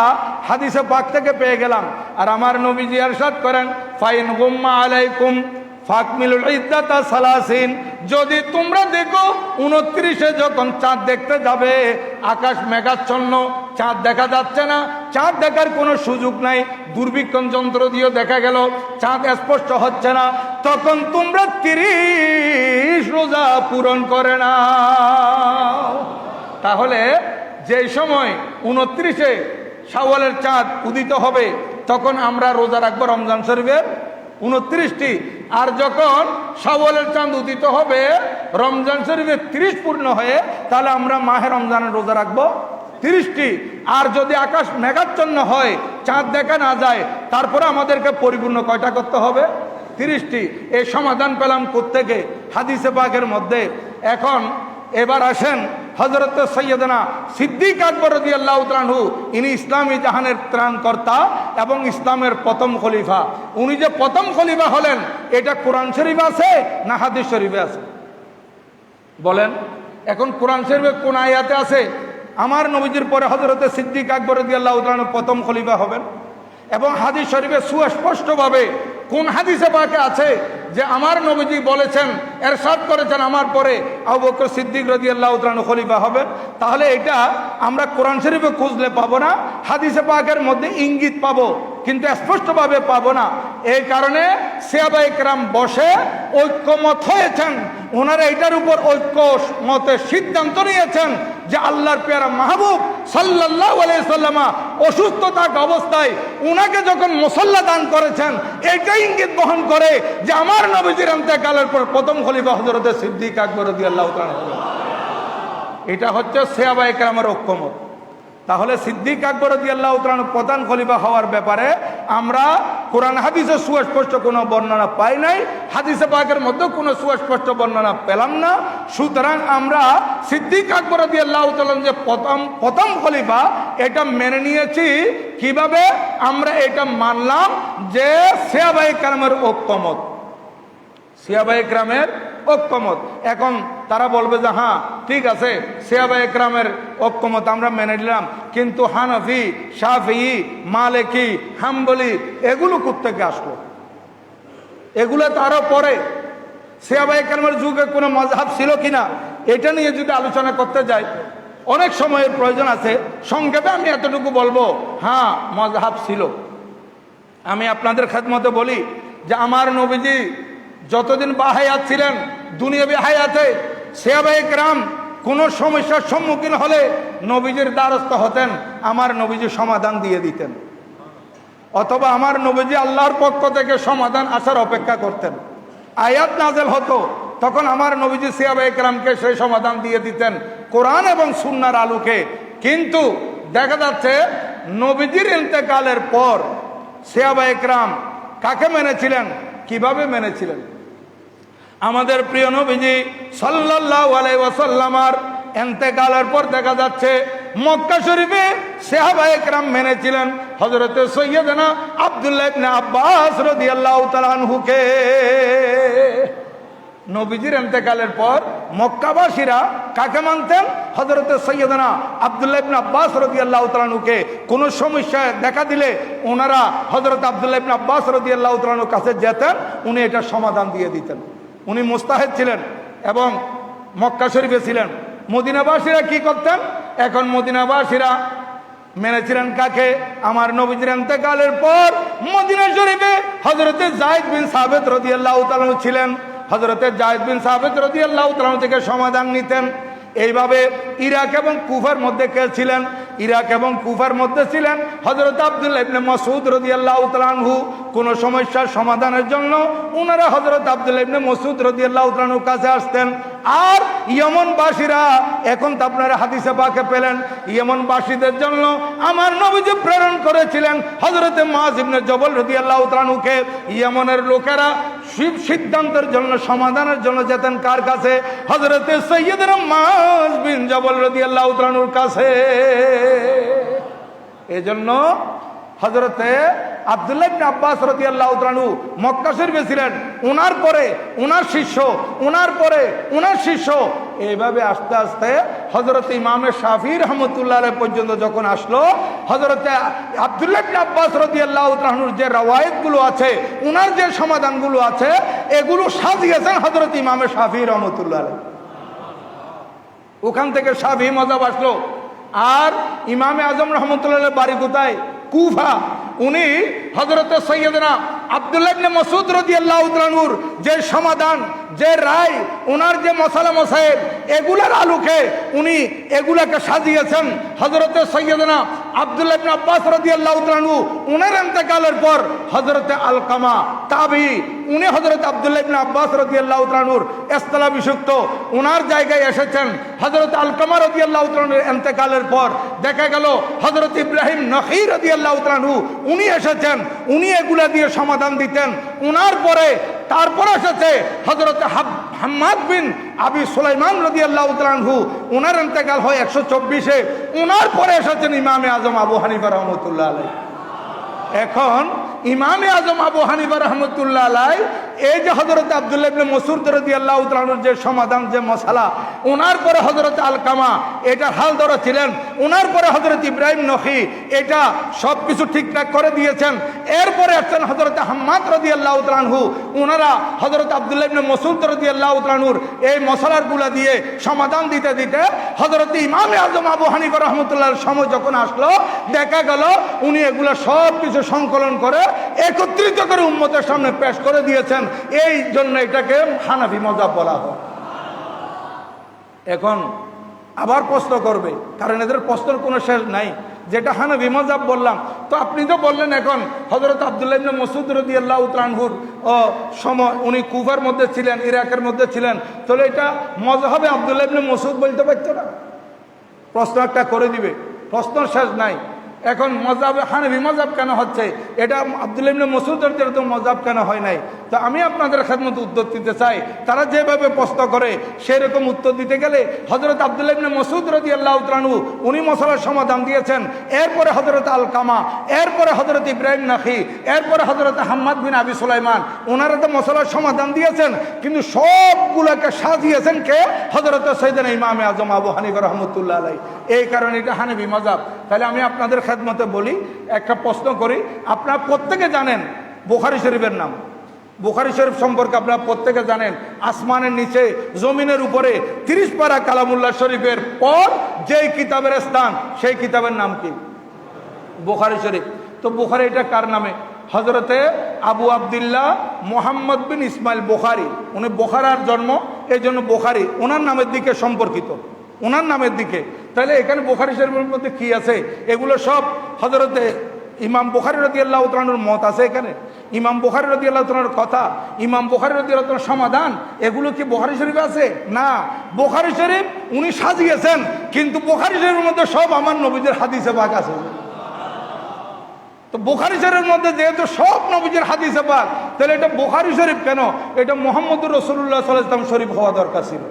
হাদিসে পাক থেকে পেয়ে গেলাম। আর আমার নবীজি ইরশাদ করেন, ফাইন গুম্মা আলাইকুম ফাকমিলুল ইদ্দাতা সালাসিন। যদি তোমরা দেখো 29-এ যখন চাঁদ দেখতে যাবে, আকাশ মেঘাচ্ছন্ন, চাঁদ দেখা যাচ্ছে না, চাঁদ দেখার কোনো সুযোগ নাই, দূরবীক্ষণ যন্ত্র দিয়েও দেখা গেল চাঁদ স্পষ্ট হচ্ছে না, তখন তোমরা 30 রোজা পূরণ করে নাও। তাহলে যেই সময় 29-এ শাওয়ালের চাঁদ উদিত হবে তখন আমরা রোজা রাখবো রমজান শরীফের 29টি, আর যখন শাওয়ালের চাঁদ উদিত হবে রমজান শরীফের 30 পূর্ণ হয়ে, তাহলে আমরা মাহে রমজানের রোজা রাখবো 30টি। আর যদি আকাশ মেঘাচ্ছন্ন হয়, চাঁদ দেখা না যায়, তারপরে আমাদেরকে পরিপূর্ণ কয়টা করতে হবে? 30টি। এই সমাধান পেলাম কোত্থেকে? হাদিসে পাকের মধ্যে। এখন এবার আসেন হযরত সৈয়দনা সিদ্দিক আকবর রাদিয়াল্লাহু তাআলা আনহু, ইনি ইসলামী জাহানের ত্রাণকর্তা এবং ইসলামের প্রথম খলিফা। উনি যে প্রথম খলিফা হলেন, এটা কোরআন শরীফে আছে না হাদিস শরীফে আছে? বলেন। এখন কোরআন শরীফে কোন আয়াতে আছে আমার নবীজির পরে হযরত সিদ্দিক আকবর রাদিয়াল্লাহু তাআলা আনহু প্রথম খলিফা হবেন? এবং হাদিস শরীফে সুস্পষ্টভাবে কোন হাদিসে পাকে আছে যে আমার নবীজি বলেছেন, এরশাদ করেছেন আমার পরে আবু বকর সিদ্দিক রাদিয়াল্লাহু তাআলা আনহু খলিফা হবেন? তাহলে এটা আমরা কোরআন শরীফে খুঁজলে পাবো না, হাদিসে পাকের মধ্যে ইঙ্গিত পাবো, কিন্তু স্পষ্টভাবে পাবো না। এই কারণে সাহাবায়ে কেরাম বসে ঐক্যমত হয়েছেন, ওনারা এটার উপর ঐক্য মতে সিদ্ধান্ত নিয়েছেন যে আল্লাহর পেয়ারা মাহবুব সাল্লাল্লাহু আলাইহি সাল্লাম অসুস্থ থাকা অবস্থায় উনাকে যখন মুসাল্লা দান করেছেন, এটাই ইঙ্গিত বহন করে যে আমার নবীজির ইন্তেকালের পর প্রথম খলিফা হযরত সিদ্দিক আকবর রাদিয়াল্লাহু তাআলা। এটা হচ্ছে সাহাবায়ে কেরামের ঐক্যমত। তাহলে সিদ্দিক আকবর রাদিয়াল্লাহু তাআলা প্রধান খলিফা হওয়ার ব্যাপারে আমরা কোরআন হাদিসে সুস্পষ্ট কোনো বর্ণনা পাই নাই, হাদিসে পাকের মধ্যে কোনো সুস্পষ্ট বর্ণনা পেলাম না। সুতরাং আমরা সিদ্দিক আকবর রাদিয়াল্লাহু তাআলা যে প্রথম খলিফা, এটা মেনে নিয়েছি। কিভাবে আমরা এটা মানলাম? যে সাহাবায়ে কেরামের ঐক্যমত, সাহাবায়ে কেরামের ঐক্যমত। এখন তারা বলবে যে হ্যাঁ ঠিক আছে, সাহাবায়ে কেরামের ঐক্যমত আমরা মেনে নিলাম, কিন্তু হানাফি, শাফিঈ, মালিকি, হাম্বলি এগুলো কোত্থেকে আসলো? এগুলো তো আরো পরে। সাহাবায়ে কেরামের যুগে কোনো মাযহাব ছিল কিনা এটা নিয়ে যদি আলোচনা করতে যাই অনেক সময়ের প্রয়োজন আছে। সংক্ষেপে আমি এতটুকু বলবো, হ্যাঁ মাযহাব ছিল। আমি আপনাদের খেদমতে বলি যে আমার নবীজি যতদিন বাহায়াত ছিলেন, দুনিয়াবি হায়াতে, সাহাবায়ে কেরাম কোনো সমস্যার সম্মুখীন হলে নবীজির দ্বারস্থ হতেন, আমার নবীজি সমাধান দিয়ে দিতেন, অথবা আমার নবীজি আল্লাহর পক্ষ থেকে সমাধান আসার অপেক্ষা করতেন। আয়াত নাযিল হতো, তখন আমার নবীজি সাহাবায়ে কেরামকে সেই সমাধান দিয়ে দিতেন কোরআন এবং সুন্নাহর আলোকে। কিন্তু দেখা যাচ্ছে নবীজির ইন্তেকালের পর সাহাবায়ে কেরাম কাকে মেনেছিলেন, কিভাবে মেনেছিলেন? আমাদের প্রিয় নবীজি সাল্লাল্লাহু আলাইহি ওয়াসাল্লামের ইন্তেকালের পর দেখা যাচ্ছে মক্কা শরীফে সাহাবায়ে কেরাম মেনেছিলেন হযরত সৈয়দনা আব্দুল্লাহ ইবনে আব্বাস রাদিয়াল্লাহু তাআলা আনহুকে। নবীজির ইন্তেকালের পর মক্কাবাসীরা কাকে মানতেন? হযরত সৈয়দনা আব্দুল্লাহ ইবনে আব্বাস রাদিয়াল্লাহু তাআলা আনহুকে। কোনো সমস্যা দেখা দিলে ওনারা হযরত আব্দুল্লাহ ইবনে আব্বাস রাদিয়াল্লাহু তাআলা আনহুর কাছে যেতেন, উনি এটা সমাধান দিয়ে দিতেন। উনি মুস্তাহিদ ছিলেন এবং মক্কা শরীফে ছিলেন। মদিনাবাসীরা কি করতেন? এখন মদিনাবাসীরা মেনেছিলেন কাকে? আমার নবীজির ইন্তেকালের পর মদিনা শরীফে হযরত যায়েদ বিন সাবিত রাদিয়াল্লাহু তাআলা ছিলেন, হযরত যায়েদ বিন সাবিত রাদিয়াল্লাহু তাআলা থেকে সমাধান নিতেন। এইভাবে ইরাক এবং কুফার মধ্যে কে ছিলেন? ইরাক এবং কুফার মধ্যে ছিলেন হযরত আব্দুল্লাহ ইবনে মাসউদ রাদিয়াল্লাহু তাআলা আনহু। কোন সমস্যার সমাধানের জন্য ওনারা হযরত আব্দুল্লাহ ইবনে মাসউদ রাদিয়াল্লাহু তাআলা আনহুর কাছে আসতেন। আর ইয়মনবাসীরা, এখন তো আপনারা হাদিসে পাকে পেলেন, ইয়মনবাসীদের জন্য আমার নবীজি প্রেরণ করেছিলেন হযরত মুআয ইবনে জবল রাদিয়াল্লাহু তাআলা আনহুকে। ইয়মনের লোকেরা সিদ্ধান্তের জন্য, সমাধানের জন্য যেতেন কার কাছে? হযরত সাইয়্যিদনা মুআয বিন জবল রাদিয়াল্লাহু তাআলা আনহুর কাছে। এজন্য হযরতে আব্দুল্লাহ ইবনে আব্বাস রাদিয়াল্লাহু তাআলা আনহু মক্কা শরীফে ছিলেন। ওনার পরে ওনার শিষ্য, ওনার পরে ওনার শিষ্য এইভাবে আস্তে আস্তে হযরত ইমামে শাফিঈ রাহমাতুল্লাহ আলাইহি পর্যন্ত যখন আসলো, হযরত আব্দুল্লাহ ইবনে আব্বাস রাদিয়াল্লাহু তাআলা আনহুর যে রওয়ায়াতগুলো আছে, উনার যে সমাধানগুলো আছে, এগুলো সাজিয়েছেন হযরত ইমামে শাফিঈ রাহমাতুল্লাহ আলাইহি। ওখান থেকে শাফিঈ মাযহাব আসলো। আর ইমামে আজম রাহমাতুল্লাহ আলাইহি বাড়ি কোথায়? কুফা। উনি হযরত সৈয়দনা আব্দুল্লাহ ইবনে মাসউদ রাদিয়াল্লাহু তাআলা আনহুর যে সমাধান, যে রায়, ওনার যে মশালা মশাইল, এগুলার আলোকে উনি এগুলাকে সাজিয়েছেন। হযরত সৈয়দনা আব্দুল্লাহ ইবনে আব্বাস রাদিয়াল্লাহু তাআলা আনহু উনার ইন্তেকালের পর হযরত আলকামা তাবী, উনি হযরত আব্দুল্লাহ ইবনে আব্বাস রাদিয়াল্লাহু তাআলা আনহুর ইসতিলাবিষুক্ত উনার জায়গায় এসেছেন। হযরত আলকামা রাদিয়াল্লাহু তাআলা আনহুর ইন্তেকালের পর দেখা গেল হযরত ইব্রাহিম নখঈ রাদিয়াল্লাহু তাআলা আনহু উনি এসেছেন, উনি এগুলা দিয়ে সমাধান দিতেন। উনার পরে তারপরে এসেছে হযরত হাম্মাদ বিন আবি সুলাইমান রাদিয়াল্লাহু তাআলা আনহু, উনার ইন্তেকাল হয় 124-এ। উনার পরে এসেছেন ইমামে আজম আবু হানিফা রাহমাতুল্লাহ আলাইহি। এখন ইমামে আজম আবু হানিফা রাহমাতুল্লাহ আলাইহি এই যে হযরত আব্দুল্লাহ ইবনে মাসউদ রাদিয়াল্লাহু তাআলা আনহুর যে সমাধান, যে মশালা, ওনার পরে হযরত আলকামা এটা হাল ধরা ছিলেন। ওনার পরে হযরত ইব্রাহিম নখী এটা সব কিছু ঠিকঠাক করে দিয়েছেন। এরপরে আসছেন হযরত হাম্মাদ রাদিয়াল্লাহু তাআলা আনহু, ওনারা হযরত আব্দুল্লাহ ইবনে মাসউদ রাদিয়াল্লাহু তাআলা আনহুর এই মশালাগুলো দিয়ে সমাধান দিতে দিতে হযরত ইমামে আজম আবু হানিফা রাহমাতুল্লাহর সময় যখন আসলো, দেখা গেল উনি এগুলো সব কিছু সংকলন করে একত্রিত করে উম্মতের সামনে পেশ করে দিয়েছেন। এই জন্য এটাকে হানাফি মাযহাব বলা হয়। এখন আবার প্রশ্ন করবে, কারণ এদের প্রশ্নের কোনো শেষ নাই। যেটা হানাফি মাযহাব বললাম, তো আপনি তো বললেন এখন হযরত আব্দুল্লাহ ইবনে মাসউদ রাদিয়াল্লাহু তাআলা আনহুর সময় উনি কুফার মধ্যে ছিলেন, ইরাকের মধ্যে ছিলেন, তাহলে এটা মাযহাবে আব্দুল্লাহ ইবনে মাসউদ বলতে পারতো না? প্রশ্ন একটা করে দিবে, প্রশ্ন শেষ নাই। এখন মাযহাবে হানাফি মাযহাব কেন হচ্ছে? এটা আব্দুল্লাহ ইবনে মাসউদের তো মাযহাব কেন হয় নাই? তো আমি আপনাদের খেদমতে উত্তর দিতে চাই। তারা যেভাবে প্রশ্ন করে সেই রকম উত্তর দিতে গেলে হযরত আব্দুল্লাহ ইবনে মাসউদ রাদিয়াল্লাহু তাআলা আনহু উনি মশালার সমাধান দিয়েছেন। এরপরে হযরত আলকামা, এরপরে হযরত ইব্রাহিম নখী, এরপরে হযরত হাম্মাদ বিন আবি সুলাইমান, ওনারা তো মশালার সমাধান দিয়েছেন, কিন্তু সবগুলোকে সাজিয়েছেন কে? হযরত সাইয়েদনা ইমামে আজম আবু হানিফা রাহমাতুল্লাহ আলাইহি। এই কারণে এটা হানাফি মাযহাব। তাহলে আমি আপনাদের খেদমতে বলি, একটা প্রশ্ন করি। আপনারা প্রত্যেকে জানেন বুখারী শরীফের নাম। বুখারী শরীফ সম্পর্কে আপনারা প্রত্যেকে জানেন, আসমানের নিচে জমিনের উপরে 30 পারা কালামুল্লাহ শরীফের পর যেই কিতাবের স্থান, সেই কিতাবের নাম কি? বুখারী শরীফ। তো বুখারী এটা কার নামে? হযরতে আবু আব্দুল্লাহ মুহাম্মদ বিন ইসমাইল বুখারী। উনি বুখারার জন্ম, এই জন্য বুখারী ওনার নামের দিকে সম্পর্কিত, ওনার নামের দিকে। তাহলে এখানে বুখারী শরীফের মধ্যে কি আছে? এগুলো সব হযরতে ইমাম বুখারী রাদিয়াল্লাহু তাআলা আনহুর মত আছে এখানে। ইমাম বুখারী রাদিয়াল্লাহু তাআলা আনহুর কথা, ইমাম বুখারী রাদিয়াল্লাহু তাআলার সমাধান, এগুলো কি বুখারী শরীফে আছে? না। বুখারী শরীফ উনি সাজিয়েছেন, কিন্তু বুখারী শরীফের মধ্যে সব আমার নবীদের হাদিসে পাক আছে। তো বুখারী শরীফের মধ্যে যেহেতু সব নবীদের হাদিসে পাক, তাহলে এটা বুখারী শরীফ কেন? এটা মুহাম্মদুর রাসূলুল্লাহ সাল্লাল্লাহু আলাইহি ওয়াসাল্লাম শরীফ হওয়া দরকার ছিল।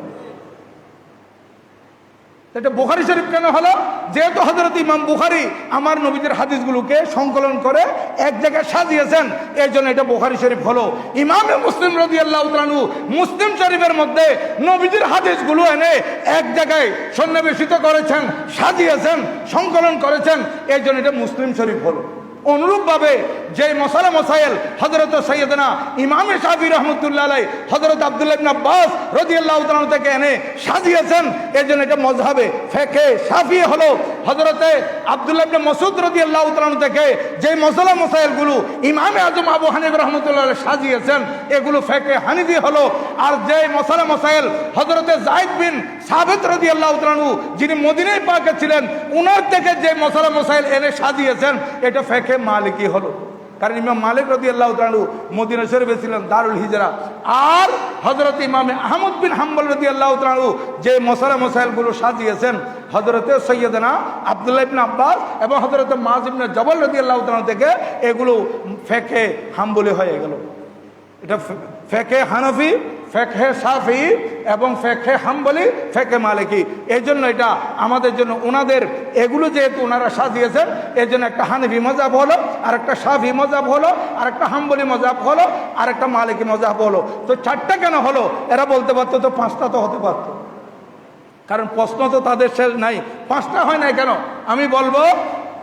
এটা বুখারী শরীফ কেন হলো? যেহেতু হযরত ইমাম বুখারী আমার নবীদের হাদিসগুলোকে সংকলন করে এক জায়গায় সাজিয়েছেন, এই জন্য এটা বুখারী শরীফ হলো। ইমামে মুসলিম রাদিয়াল্লাহু তাআলা আনহু মুসলিম শরীফের মধ্যে নবীদের হাদিসগুলো এনে এক জায়গায় সন্নিবেশিত করেছেন, সাজিয়েছেন, সংকলন করেছেন, এই জন্য এটা মুসলিম শরীফ হলো। অনুরূপভাবে যে মশালা মশাইল হযরত সাইয়েদনা ইমামে শাফিঈ রাহমাতুল্লাহ আলাইহি হযরত আব্দুল্লাহ ইবনে আব্বাস রাদিয়াল্লাহু তাআলা থেকে এনে সাজিয়েছেন, এজন্য এটা মযহাবে ফিকহে শাফিঈ হলো। হযরতে আব্দুল্লাহ ইবনে মাসউদ রাদিয়াল্লাহু তাআলা থেকে যে মশালা মশাইলগুলো ইমামে আজম আবু হানিফা রাহমাতুল্লাহ আলাইহি সাজিয়েছেন, এগুলো ফিকহে হানিফি হলো। আর যে মশালা মশাইল হযরতে যায়েদ বিন সাবিত রাদিয়াল্লাহু তাআলা যিনি মদিনায় পাকে ছিলেন, উনার থেকে যে মশালা মশাইল এনে সাজিয়েছেন, এটা ফিকহে মালিকি হলো। কারণ ইমাম মালিক রাদিয়াল্লাহু তাআলা মদিনা শরীফে ছিলেন, দারুল হিজরা। আর হযরত ইমামে আহমদ বিন হাম্বল রাদিয়াল্লাহু তাআলা যে মশালা মশাইলগুলো সাজিয়েছেন, হযরতে সৈয়দনা আব্দুল্লাহ ইবনে আব্বাস এবং হযরতে মুআয ইবনে জাবাল রাদিয়াল্লাহু তাআলা থেকে এগুলো ফিকহে হাম্বলি হয়ে গেল। এটা ফিকহে হানাফি, ফিকহে শাফিঈ এবং ফিকহে হাম্বলি, ফিকহে মালিকি। এই জন্য এটা আমাদের জন্য ওনাদের এগুলো যেহেতু ওনারা সাজিয়েছেন, এই জন্য একটা হানাফি মাযহাব হলো, আর একটা শাফিঈ মাযহাব হলো, আর একটা হাম্বলি মাযহাব হলো, আর একটা মালিকি মাযহাব হলো। তো 4টা কেন হলো? এরা বলতে পারতো তো 5টা তো হতে পারতো। কারণ প্রশ্ন তো তাদের শেষ নাই, 5টা হয় নাই কেন? আমি বলবো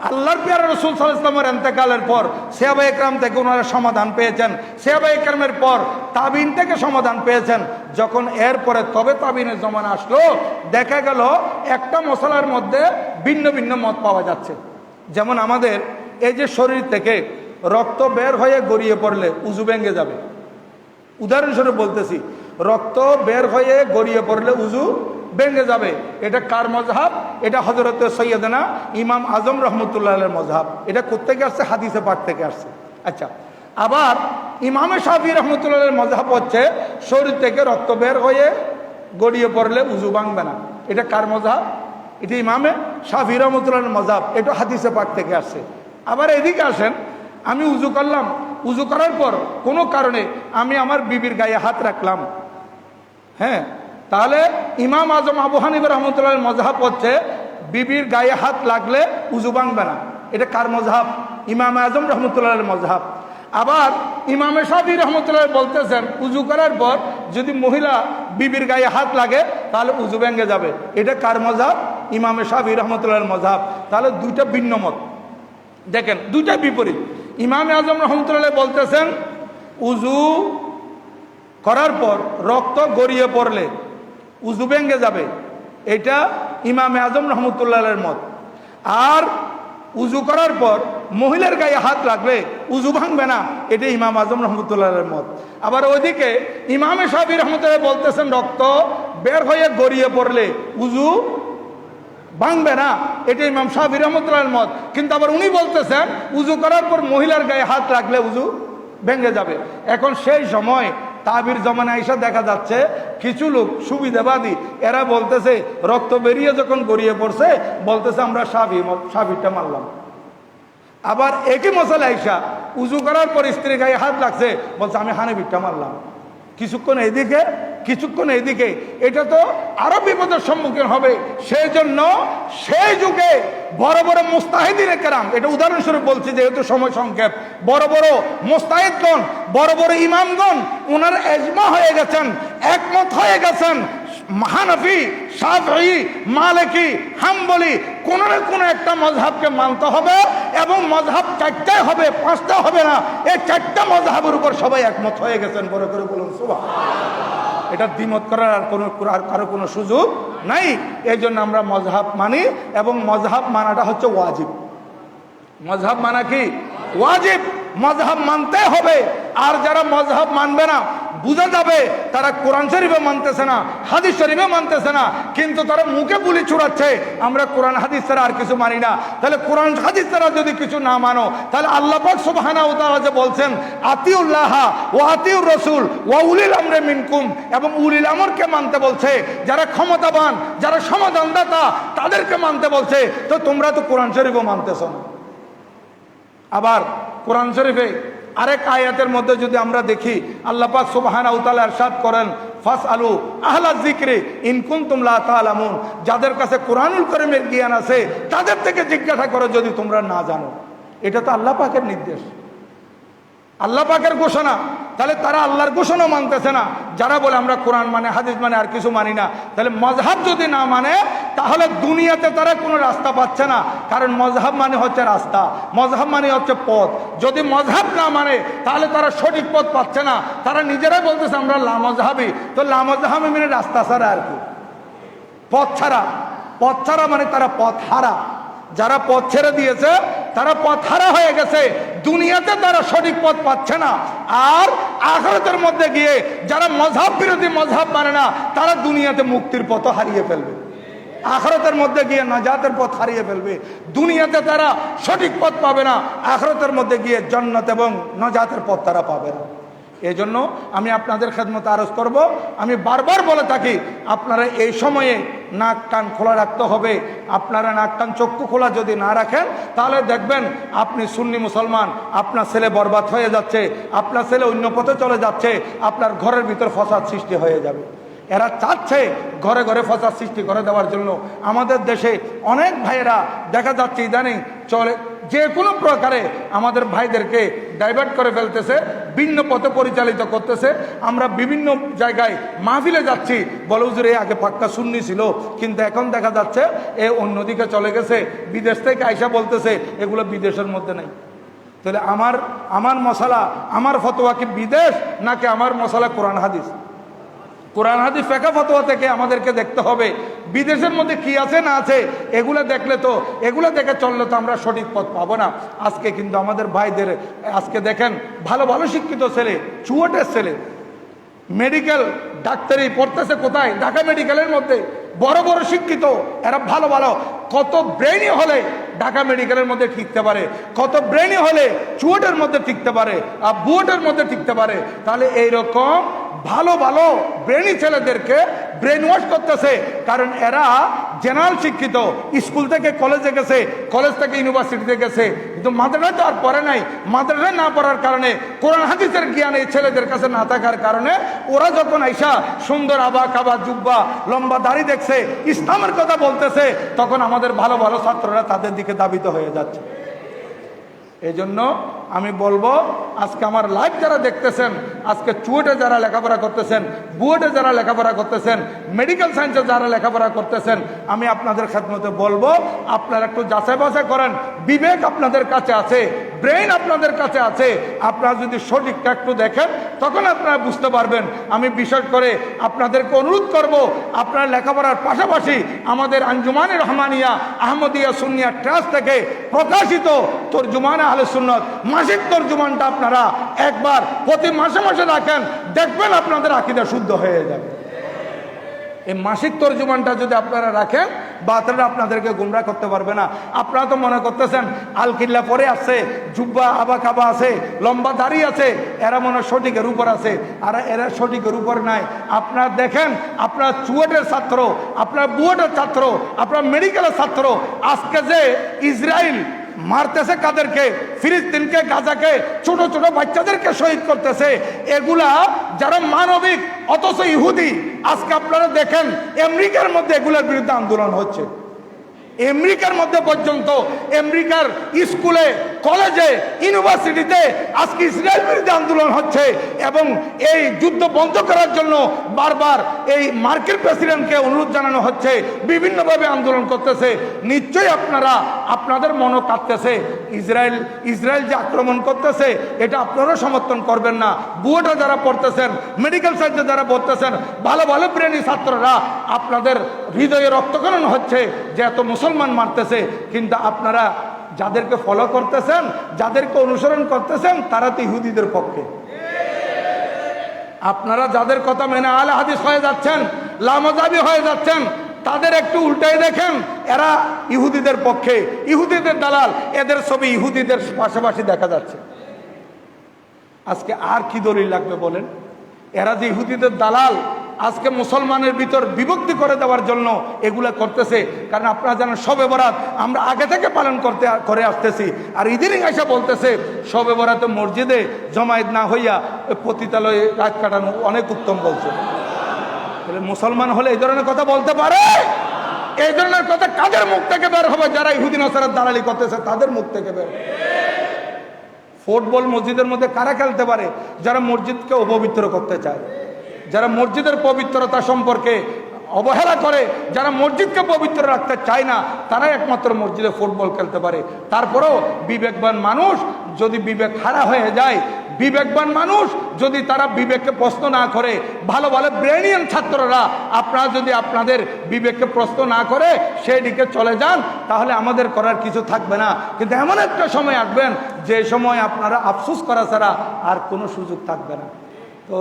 আল্লাহর প্রিয় রাসূল সাল্লাল্লাহু আলাইহি ওয়াসাল্লামের ইন্তেকালের পর সাহাবায়ে কেরাম থেকে ওনারা সমাধান পেয়েছেন, সাহাবায়ে কেরামের পর তাবিন থেকে সমাধান পেয়েছেন। যখন এরপরে তবে তাবিনের জমানা আসলো, দেখা গেল একটা মশলার মধ্যে ভিন্ন ভিন্ন মত পাওয়া যাচ্ছে। যেমন আমাদের এই যে শরীর থেকে রক্ত বের হয়ে গড়িয়ে পড়লে উযু ভেঙে যাবে, উদাহরণস্বরূপ বলতেছি, রক্ত বের হয়ে গড়িয়ে পড়লে উযু ভেঙে যাবে। এটা কার মজহাব? এটা হযরত সৈয়দনা ইমাম আজম রহমতুল্লাহের মজহাব। এটা কোত্থেকে আসছে? হাদিসে পাক থেকে আসছে। আচ্ছা, আবার ইমামে শাফি রহমতুল্লাহের মজহাব হচ্ছে শরীর থেকে রক্ত বের হয়ে গড়িয়ে পড়লে উযু ভাঙবে না। এটা কার মজহাব? এটা ইমামে শাফি রহমতুল্লাহের মজহাব। এটা হাদিসে পাক থেকে আসছে। আবার এদিকে আসেন, আমি উযু করলাম, উযু করার পর কোনো কারণে আমি আমার বিবির গায়ে হাত রাখলাম, হ্যাঁ, তাহলে ইমাম আজম আবু হানিফা রহমতুল্লাহের মজহাব হচ্ছে বিবির গায়ে হাত লাগলে উযু ভাঙবে না। এটা কার মজহাব? ইমাম আজম রহমতুল্লাহের মজহাব। আবার ইমামে শাফি রহমতুল্লাহ বলতেছেন উযু করার পর যদি মহিলা বিবির গায়ে হাত লাগে তাহলে উযু ভেঙে যাবে। এটা কার মজহাব? ইমামে শাফি রহমতুল্লাহের মজহাব। তাহলে দুইটা ভিন্ন মত, দেখেন দুইটা বিপরীত। ইমামে আজম রহমতুল্লাহ বলতেছেন উযু করার পর রক্ত গড়িয়ে পড়লে উযু ভেঙে যাবে, এটা ইমামে আজম রহমতুল্লাহের মত। আর উযু করার পর মহিলার গায়ে হাত লাগলে উযু ভাঙবে না, এটা ইমাম আজম রহমতুল্লাহের মত। আবার ওইদিকে ইমামে শাফি রহমতুল্লাহ বলতেছেন রক্ত বের হয়ে গড়িয়ে পড়লে উযু ভাঙবে না, এটা ইমাম শাফি রহমতুল্লাহের মত। কিন্তু আবার উনি বলতেছেন উযু করার পর মহিলার গায়ে হাত লাগলে উযু ভেঙে যাবে। এখন সেই সময় তাবির জমানায় এসে দেখা যাচ্ছে কিছু লোক সুবিধাবাদী, এরা বলতেছে রক্ত বেরিয়ে যখন গড়িয়ে পড়ছে বলতেছে আমরা শাফিটা মানলাম। আবার একই মশলা আইসা উযু করার পর স্ত্রীর গায়ে হাত লাগছে বলছে আমি হানাফিটা মানলাম। কিছুক্ষণ এদিকে কিছুক্ষণ এদিকে, এটা তো আরো বিপদের সম্মুখীন হবে। সেই জন্য সেই যুগে বড় বড় মুস্তাহিদিনে কেরাম, এটা উদাহরণস্বরূপ বলছি যেহেতু সময় সংক্ষেপ, বড় বড় মুস্তাহিদগণ, বড় বড় ইমামগণ ওনারা ইজমা হয়ে গেছেন, একমত হয়ে গেছেন হানাফি, শাফঈ, মালিকি, হাম্বলি কোন না কোন একটা মজহাবকে মানতে হবে এবং মজহাব 4টাই হবে, 5টা হবে না। এই 4টা মজহাবের উপর সবাই একমত হয়ে গেছেন। বড় করে বলুন সুবহানাল্লাহ। এটা দ্বিমত করার আর কারো কোনো সুযোগ নাই। এই জন্য আমরা মজহাব মানি এবং মজহাব মানাটা হচ্ছে ওয়াজিব। মজহাব মানা কি ওয়াজিব, মজহাব মানতে হবে। আর যারা মজহাব মানবে না বুঝা যাবে তারা কোরআন শরীফে মানতেছে না, হাদিস শরীফে মানতেছে না, কিন্তু তারা মুখে বুলি ছুড়াচ্ছে আমরা কোরআন হাদিস ছাড়া আর কিছু মানি না। তাহলে কোরআন হাদিস ছাড়া যদি কিছু না মানো তাহলে আল্লাহ পাক সুবহানাহু ওয়া তাআলা যে বলছেন আতিউল্লাহ ওয়া আতিউর রাসূল ওয়া উলিল আমরি মিনকুম, এবং উলিল আমরকে মানতে বলছে, যারা ক্ষমতাবান, যারা সমাধানদাতা তাদেরকে মানতে বলছে। তো তোমরা তো কোরআন শরীফও মানতেছো না। আবার কোরআন শরীফে আরেক আয়াতের মধ্যে যদি আমরা দেখি আল্লাহ পাক সুবহানাহু ওয়া তাআলা ইরশাদ করেন ফাসআলু আহলায যিকরি ইন কুনতুম লা তা'লামুন, যাদের কাছে কোরআনুল কারীমের জ্ঞান আছে তাদের থেকে জিজ্ঞাসা করো যদি তোমরা না জানো। এটা তো আল্লাহ পাকের নির্দেশ, আল্লাহ পাকের ঘোষণা। তাহলে তারা আল্লাহর ঘোষণা মানতেছে না। যারা বলে আমরা কোরআন মানে হাদিস মানে আর কিছু মানি না, তাহলে মজহাব যদি না মানে তাহলে দুনিয়াতে তারা কোনো রাস্তা পাচ্ছে না। কারণ মজহাব মানে হচ্ছে রাস্তা, মজহাব মানে হচ্ছে পথ। যদি মজহাব না মানে তাহলে তারা সঠিক পথ পাচ্ছে না। তারা নিজেরাই বলতেছে আমরা লামজহাবি। তো লামজহাবি মানে রাস্তা ছাড়া আর কি, পথ ছাড়া। পথ ছাড়া মানে তারা পথ হারা। যারা পথ ছেড়ে দিয়েছে তারা পথ হারা হয়ে গেছে। দুনিয়াতে তারা সঠিক পথ পাচ্ছে না। আর আখিরাতের মধ্যে গিয়ে যারা মজহাব বিরোধী, মজহাব মানে না, তারা দুনিয়াতে মুক্তির পথ হারিয়ে ফেলবে, আখিরাতের মধ্যে গিয়ে নাজাতের পথ হারিয়ে ফেলবে। দুনিয়াতে তারা সঠিক পথ পাবে না, আখিরাতের মধ্যে গিয়ে জান্নাত এবং নাজাতের পথ তারা পাবে না। এই জন্য আমি আপনাদের খেদমতে আরজ করব, আমি বারবার বলে থাকি আপনারা এই সময়ে নাক কান খোলা রাখতে হবে। আপনারা নাক কান চক্ষু খোলা যদি না রাখেন তাহলে দেখবেন আপনি সুন্নি মুসলমান, আপনার ছেলে বরবাদ হয়ে যাচ্ছে, আপনার ছেলে অন্য পথে চলে যাচ্ছে, আপনার ঘরের ভিতর ফসাদ সৃষ্টি হয়ে যাবে। এরা চাচ্ছে ঘরে ঘরে ফসাদ সৃষ্টি করে দেওয়ার জন্য। আমাদের দেশে অনেক ভাইয়েরা দেখা যাচ্ছে ইদানিং চলে যে কোনো প্রকারে আমাদের ভাইদেরকে ডাইভার্ট করে ফেলতেছে, ভিন্ন পথে পরিচালিত করতেছে। আমরা বিভিন্ন জায়গায় মাহফিলে যাচ্ছি, বলে হুজুর আগে পাক্কা সুন্নি ছিল, কিন্তু এখন দেখা যাচ্ছে এ অন্যদিকে চলে গেছে, বিদেশ থেকে আইসা বলতেছে এগুলো বিদেশের মধ্যে নাই। তাহলে আমার মশালা, আমার ফতোয়া কি বিদেশ, নাকি আমার মশালা কোরআন হাদিস? কোরআন হাদিস ফেকা ফতোয়া থেকে আমাদেরকে দেখতে হবে বিদেশের মধ্যে কি আছে না আছে। এগুলো দেখে চললে তো আমরা সঠিক পথ পাবো না। আজকে কিন্তু আমাদের ভাইদের আজকে দেখেন ভালো ভালো শিক্ষিত ছেলে, চুয়াটের ছেলে মেডিকেল ডাক্তারি পড়তেছে কোথায়? ঢাকা মেডিকেলের মধ্যে বড় বড় শিক্ষিত, এরা ভালো ভালো, কত ব্রেনই হলে ঢাকা মেডিকেলের মধ্যে টিকতে পারে, কত ব্রেনই হলে চুয়াটের মধ্যে টিকতে পারে, আর বুয়েটের মধ্যে টিকতে পারে। তাহলে এইরকম ভালো ভালো ব্রেনি ছেলেদেরকে ব্রেন ওয়াশ করতেছে, কারণ এরা জেনারেল শিক্ষিত, স্কুল থেকে কলেজে গেছে, কলেজ থেকে ইউনিভার্সিটিতে গেছে, কিন্তু মাদ্রাসায় তো আর পড়ে নাই। মাদ্রাসায় না পড়ার কারণে, কোরআন হাদিসের জ্ঞান এই ছেলেদের কাছে না থাকার কারণে ওরা যখন আইসা সুন্দর আবা কাবা জুব্বা লম্বা দাড়ি দেখছে, ইসলামের কথা বলতেছে, তখন আমাদের ভালো ভালো ছাত্ররা তাদের দিকে ধাবিত হয়ে যাচ্ছে। এই জন্য আমি বলবো, আজকে আমার লাইভ যারা দেখতেছেন, আজকে চুয়েটে যারা লেখাপড়া করতেছেন, বুয়েটে যারা লেখাপড়া করতেছেন, মেডিকেল সায়েন্সে যারা লেখাপড়া করতেছেন, আমি আপনাদের খেদমতে বলবো আপনারা একটু যাচাই বাছাই করেন। বিবেক আপনাদের কাছে আছে, ব্রেন আপনাদের কাছে আছে, আপনারা যদি সঠিকটা একটু দেখেন তখন আপনারা বুঝতে পারবেন। আমি বিশেষ করে আপনাদেরকে অনুরোধ করব, আপনারা লেখাপড়ার পাশাপাশি আমাদের আঞ্জুমানে রহমানিয়া আহমদিয়া সুন্নিয়া ট্রাস্ট থেকে প্রকাশিত তরজুমানে আহলে সুন্নাত মাসিক তরজুমানটা আপনারা একবার প্রতি মাসে মাসে রাখেন, দেখবেন আপনাদের আকীদা শুদ্ধ হয়ে যাবে। এই মাসিক তরজুমানটা যদি আপনারা রাখেন, বাতিলরা আপনাদেরকে গুমরাহ করতে পারবে না। আপনারা তো মনে করতেছেন আল কিল্লা পরে আছে, জুব্বা আবা কাবা আছে, লম্বা দাড়ি আছে, এরা মনে হয় সঠিকের উপর আছে, আর এরা সঠিকের উপর নাই। আপনারা দেখেন, আপনার চুয়েটের ছাত্র, আপনার বুয়েটের ছাত্র, আপনার মেডিকেলের ছাত্র, আজকে যে ইসরায়েল মারতেছে কাদেরকে? ফিলিস্তিনকে, গাজাকে, ছোট ছোট বাচ্চাদেরকে শহীদ করতেছে। এগুলা যারা মানবিক, অথচ ইহুদি। আজকে আপনারা দেখেন আমেরিকার মধ্যে এগুলোর বিরুদ্ধে আন্দোলন হচ্ছে। আমেরিকার মধ্যে পর্যন্ত, আমেরিকার স্কুলে, কলেজে, ইউনিভার্সিটিতে আজকে ইসরায়েল বিরুদ্ধে আন্দোলন হচ্ছে, এবং এই যুদ্ধ বন্ধ করার জন্য বারবার এই মার্কিন প্রেসিডেন্টকে অনুরোধ জানানো হচ্ছে, বিভিন্নভাবে আন্দোলন করতেছে। নিশ্চয়ই আপনাদের মনও কাঁদতেছে। ইসরায়েল যে আক্রমণ করতেছে, এটা আপনারাও সমর্থন করবেন না। বুয়েটে যারা পড়তেছেন, মেডিকেল সায়েন্সে যারা পড়তেছেন, ভালো ভালো ব্রেনি ছাত্ররা, আপনাদের হৃদয়ে রক্তক্ষরণ হচ্ছে যে এত মুসলমান মারতেছে, কিন্তু আপনারা যাদেরকে ফলো করতেছেন, যাদেরকে অনুসরণ করতেছেন, তারা তো ইহুদিদের পক্ষে। আপনারা যাদের কথা মেনে আলে হাদিস হয়ে যাচ্ছেন, লামাজাবি হয়ে যাচ্ছেন, তাদের একটু উল্টাই দেখেন, এরা ইহুদিদের পক্ষে, ইহুদিদের দালাল। এদের ছবি ইহুদিদের পাশাপাশি দেখা যাচ্ছে। আজকে আর কি দলিল লাগবে বলেন? এরা যে ইহুদিদের দালাল, আজকে মুসলমানের ভিতর বিভক্তি করে দেওয়ার জন্য এগুলা করতেছে। কারণ আপনারা জানেন শবে বরাত আমরা আগে থেকে পালন করে আসতেছি, আর ইদানিং এসে বলতেছে শবে বরাতে মসজিদে জমায়েত না হইয়া পতিতালয়ে রাত কাটানো অনেক উত্তম বলছে। তাহলে মুসলমান হলে এই ধরনের কথা বলতে পারে? এই ধরনের কথা কাদের মুখ থেকে বের হবে? যারা ইহুদি নাসারার দালালি করতেছে তাদের মুখ থেকে বের। ফুটবল মসজিদের মধ্যে কারা খেলতে পারে? যারা মসজিদকে অপবিত্র করতে চায়, যারা মসজিদের পবিত্রতা সম্পর্কে অবহেলা করে, যারা মসজিদকে পবিত্র রাখতে চায় না, তারাই একমাত্র মসজিদে ফুটবল খেলতে পারে। তারপরেও বিবেকবান মানুষ যদি বিবেক হারা হয়ে যায়, বিবেকবান মানুষ যদি তারা বিবেককে প্রশ্ন না করে, ভালো ভালো ব্রেনিয়ান ছাত্ররা আপনারা যদি আপনাদের বিবেককে প্রশ্ন না করে সেই দিকে চলে যান, তাহলে আমাদের করার কিছু থাকবে না। কিন্তু এমন একটা সময় আসবেন যে সময় আপনারা আফসোস করা ছাড়া আর কোনো সুযোগ থাকবে না। তো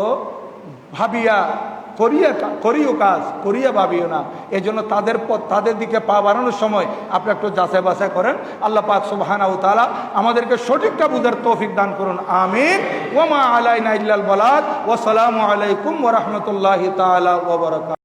ভাবিয়া করিও কাজ, করিয়া ভাবিও না। এই জন্য তাদের দিকে পা বাড়ানোর সময় আপনি একটু যাচাই বাছাই করেন। আল্লাহ পাক সুবহানাহু ওয়া তাআলা আমাদেরকে সঠিকটা বুঝার তৌফিক দান করুন। আমিন। ওয়া মা আলাইনা ইল্লাল বালাগ। ওয়া সালামু আলাইকুম ওয়া রাহমাতুল্লাহি তাআলা ওয়া বারাকাতুহু।